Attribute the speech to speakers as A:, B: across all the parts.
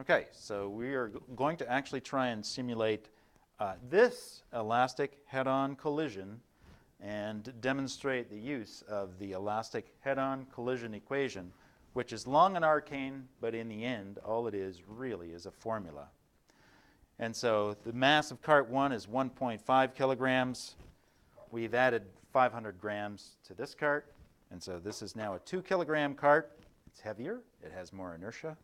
A: Okay, so we are going to actually try and simulate this elastic head-on collision and demonstrate the use of the elastic head-on collision equation, which is long and arcane, but in the end, all it is really is a formula. And so the mass of cart 1 is 1.5 kilograms. We've added 500 grams to this cart, and so this is now a 2-kilogram cart. It's heavier. It has more inertia.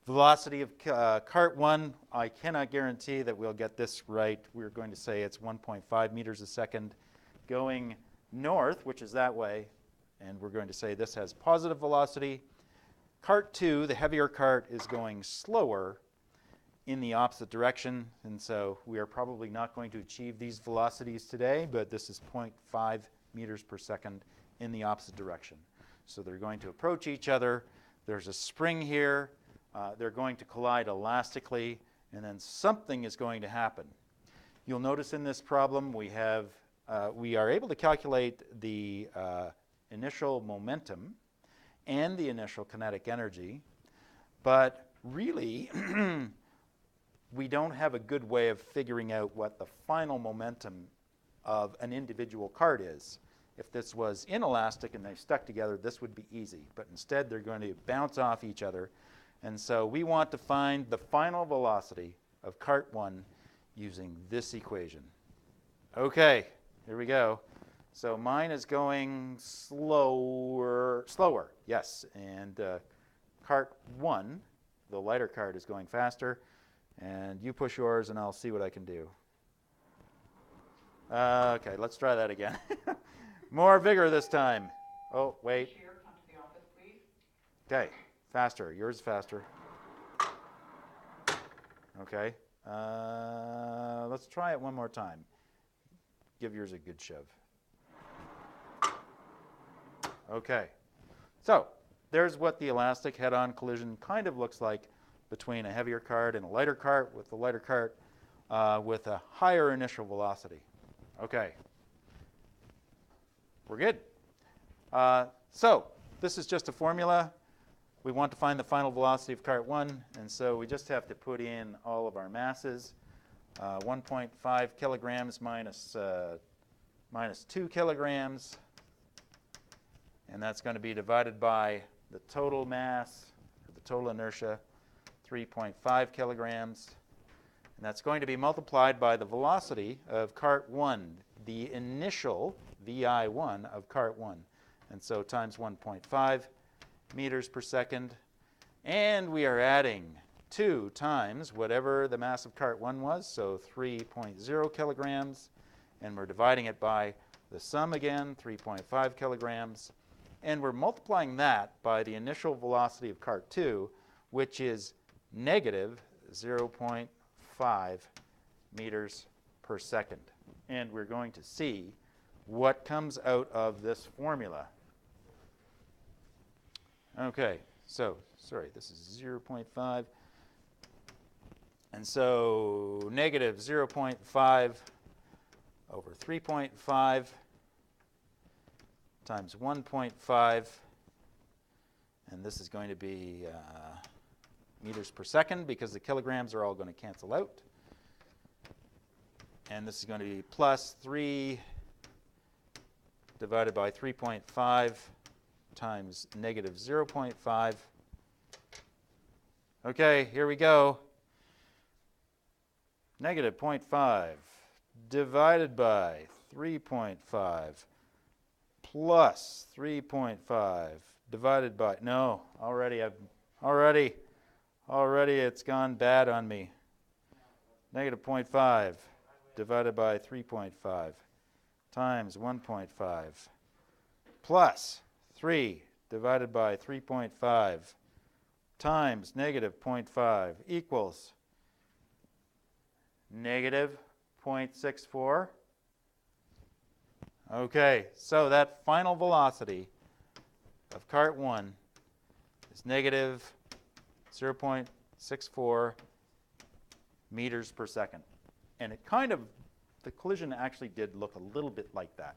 A: Velocity of cart 1, I cannot guarantee that we'll get this right. We're going to say it's 1.5 meters a second going north, which is that way, and we're going to say this has positive velocity. Cart 2, the heavier cart, is going slower in the opposite direction, and so we are probably not going to achieve these velocities today, but this is 0.5 meters per second in the opposite direction. So they're going to approach each other. There's a spring here. They're going to collide elastically, and then something is going to happen. You'll notice in this problem we are able to calculate the initial momentum and the initial kinetic energy, but really we don't have a good way of figuring out what the final momentum of an individual cart is. If this was inelastic and they stuck together, this would be easy, but instead they're going to bounce off each other. And so we want to find the final velocity of cart 1 using this equation. Okay, here we go. So mine is going slower, yes. And cart 1, the lighter cart, is going faster. And you push yours, and I'll see what I can do. Okay, let's try that again. More vigor this time. Oh, wait.
B: Come to the office, please.
A: Okay. Faster. Yours is faster. Okay. Let's try it one more time. Give yours a good shove. Okay. So there's what the elastic head-on collision kind of looks like between a heavier cart and a lighter cart, with the lighter cart with a higher initial velocity. Okay. We're good. So this is just a formula. We want to find the final velocity of cart 1, and so we just have to put in all of our masses. 1.5 kilograms minus 2 kilograms, and that's going to be divided by the total mass, or the total inertia, 3.5 kilograms, and that's going to be multiplied by the velocity of cart 1, the initial VI1 of cart 1, and so times 1.5 meters per second, and we are adding 2 times whatever the mass of cart 1 was, so 3.0 kilograms, and we're dividing it by the sum again, 3.5 kilograms, and we're multiplying that by the initial velocity of cart 2, which is negative 0.5 meters per second. And we're going to see what comes out of this formula. Okay, so, sorry, this is 0.5. And so negative 0.5 over 3.5 times 1.5. And this is going to be meters per second because the kilograms are all going to cancel out. And this is going to be plus 3 divided by 3.5 times negative 0.5. Okay, here we go. Negative 0.5 divided by 3.5 plus 3.5 divided by, no, already it's gone bad on me. Negative 0.5 divided by 3.5 times 1.5 plus 3 divided by 3.5 times negative 0.5 equals negative 0.64. Okay, so that final velocity of cart 1 is negative 0.64 meters per second. And it kind of, the collision actually did look a little bit like that.